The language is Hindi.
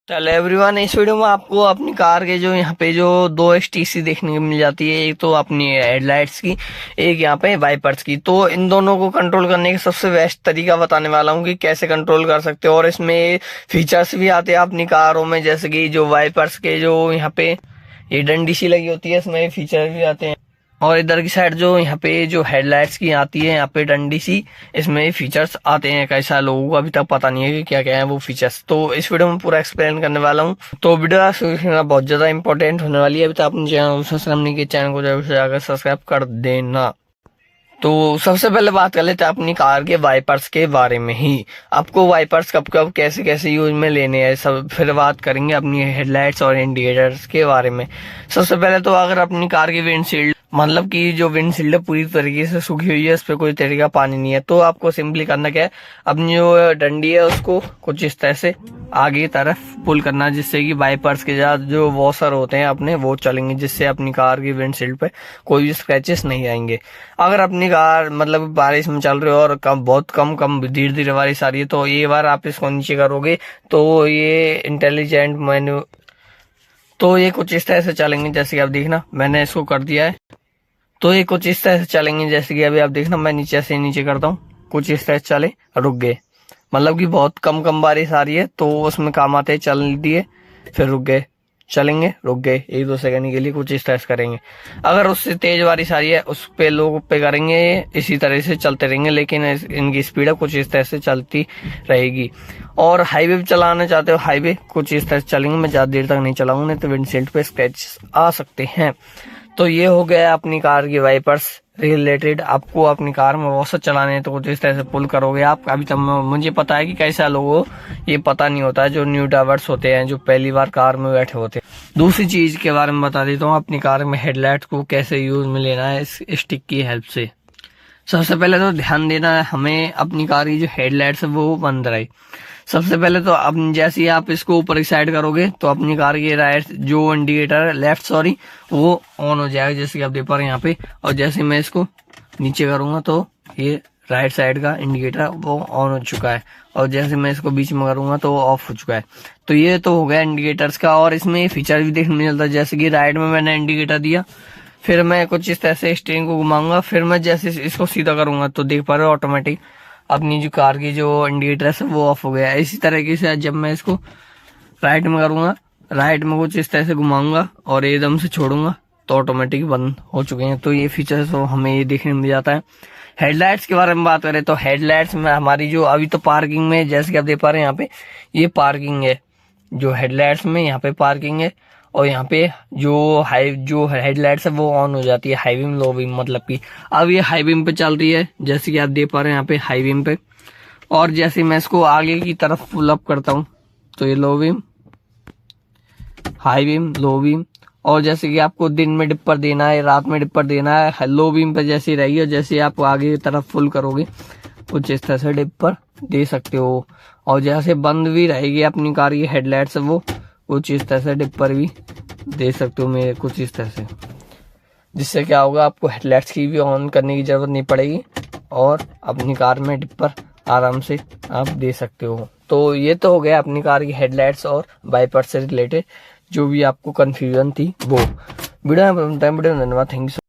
चलो एवरीवन, इस वीडियो में आपको अपनी कार के जो यहाँ पे जो दो एसटीसी देखने को मिल जाती है। एक तो अपनी हेडलाइट्स की, एक यहाँ पे वाइपर्स की। तो इन दोनों को कंट्रोल करने का सबसे बेस्ट तरीका बताने वाला हूँ कि कैसे कंट्रोल कर सकते हो। और इसमें फीचर्स भी आते हैं अपनी कारों में, जैसे कि जो वाइपर्स के जो यहाँ पे ये डंडी सी लगी होती है, इसमें फीचर भी आते हैं। और इधर की साइड जो यहाँ पे जो हेडलाइट्स की आती है, यहाँ पे डंडी सी, इसमें फीचर्स आते हैं। कैसा लोगों को अभी तक पता नहीं है कि क्या क्या है वो फीचर्स, तो इस वीडियो में पूरा एक्सप्लेन करने वाला हूँ। तो वीडियो सीखना बहुत ज्यादा इंपॉर्टेंट होने वाली है। अभी तक अपने चैनल सब्सक्राइब नहीं किया, चैनल को जरूर से जाकर सब्सक्राइब कर देना। तो सबसे पहले बात कर लेते हैं अपनी कार के वाइपर्स के बारे में ही। आपको वाइपर्स कब कब कैसे कैसे यूज में लेने हैं सब, फिर बात करेंगे अपनी हेडलाइट्स और इंडिकेटर्स के बारे में। सबसे पहले तो अगर अपनी कार की विंडशील्ड, मतलब कि जो विंडशील्ड है पूरी तरीके से सूखी हुई है, इस पे कोई तरीका पानी नहीं है, तो आपको सिंपली करना क्या है, अपनी जो डंडी है उसको कुछ इस तरह से आगे की तरफ पुल करना, जिससे कि वाइपर्स के साथ जो वॉशर होते हैं अपने वो चलेंगे, जिससे अपनी कार की विंडशील्ड पे कोई भी स्क्रैचेस नहीं आएंगे। अगर अपनी कार मतलब बारिश में चल रही हो और बहुत कम धीरे धीरे बारिश आ रही है, तो ये बार आप इसको नीचे करोगे तो ये इंटेलिजेंट मेन्यू, तो ये कुछ इस तरह से चलेंगे। जैसे कि आप देखना मैंने इसको कर दिया है, तो ये कुछ इस तरह से चलेंगे। जैसे कि अभी आप देखना मैं नीचे से नीचे करता हूँ, कुछ इस तरह से चले, रुक गए, मतलब कि बहुत कम बारिश आ रही है तो उसमें काम आते हैं, चल दिए फिर रुक गए, चलेंगे रुक गए, 1-2 सेकंड के लिए कुछ इस तरह से करेंगे। अगर उससे तेज बारिश आ रही है उस पे लोग पे करेंगे, इसी तरह से चलते रहेंगे, लेकिन इनकी स्पीड कुछ इस तरह से चलती रहेगी। और हाईवे पे चलाना चाहते हो, हाईवे कुछ इस तरह से चलेंगे। मैं ज्यादा देर तक नहीं चलाऊंगा, नहीं तो विंडशील्ड पे स्क्रैच आ सकते हैं। तो ये हो गया अपनी कार की वाइपर्स रिलेटेड। आपको अपनी कार में वॉशर चलाने हैं तो कुछ इस तरह से पुल करोगे आप। अभी तक मुझे पता है कि कैसा लोगों को ये पता नहीं होता है, जो न्यू ड्राइवर्स होते हैं, जो पहली बार कार में बैठे होते हैं। दूसरी चीज के बारे में बता देता हूँ, अपनी कार में हेडलाइट को कैसे यूज में लेना है इस स्टिक की हेल्प से। सबसे पहले तो ध्यान देना है हमें अपनी कार की जो हेडलाइट्स है वो बंद रहे। सबसे पहले तो अब जैसे ही आप इसको ऊपर की साइड करोगे तो अपनी कार की राइट जो इंडिकेटर है, लेफ्ट सॉरी, वो ऑन हो जाएगा, जैसे कि आप देख पा रहे हैं यहाँ पे। और जैसे मैं इसको नीचे करूंगा तो ये राइट साइड का इंडिकेटर वो ऑन हो चुका है, और जैसे मैं इसको बीच में करूंगा तो वो ऑफ हो चुका है। तो ये तो हो गया इंडिकेटर्स का। और इसमें फीचर भी देखने मिलता है, जैसे कि राइट में मैंने इंडिकेटर दिया, फिर मैं कुछ इस तरह से स्टीयरिंग को घुमाऊंगा, फिर मैं जैसे इसको सीधा करूंगा तो देख पा रहे हो ऑटोमेटिक अपनी जो कार की जो इंडिकेटर है वो ऑफ हो गया है। इसी तरीके से जब मैं इसको राइट में करूंगा, राइट में कुछ इस तरह से घुमाऊंगा और एकदम से छोड़ूंगा तो ऑटोमेटिक बंद हो चुके हैं। तो ये फीचर्स तो हमें ये देखने मिल जाता है। हेडलाइट्स के बारे में बात करें तो हेडलाइट्स में हमारी जो अभी तो पार्किंग में, जैसे कि आप देख पा रहे हैं यहाँ पे ये पार्किंग है, जो हेडलाइट्स में यहाँ पे पार्किंग है, और यहाँ पे जो हेडलाइट्स है वो ऑन हो जाती है हाई बीम लो बीम, मतलब कि अब ये हाई बीम पे चल रही है, जैसे कि आप देख पा रहे हैं यहाँ पे हाई बीम पे। और जैसे मैं इसको आगे की तरफ फुल अप करता हूँ तो ये low beam, high beam, low beam. और जैसे कि आपको दिन में डिपर देना है, रात में डिपर देना है, लो बीम पे जैसे रहेगी, और जैसे आप आगे की तरफ फुल करोगे कुछ इस तरह से डिपर दे सकते हो। और जैसे बंद भी रहेगी अपनी कार की हेडलाइट्स वो कुछ इस तरह से डिपर भी दे सकते हो मेरे कुछ इस तरह से, जिससे क्या होगा आपको हेडलाइट्स की भी ऑन करने की जरूरत नहीं पड़ेगी और अपनी कार में डिपर आराम से आप दे सकते हो। तो ये तो हो गया अपनी कार की हेडलाइट्स और वाइपर से रिलेटेड जो भी आपको कंफ्यूजन थी वो। वीडियो में धन्यवाद, थैंक यू।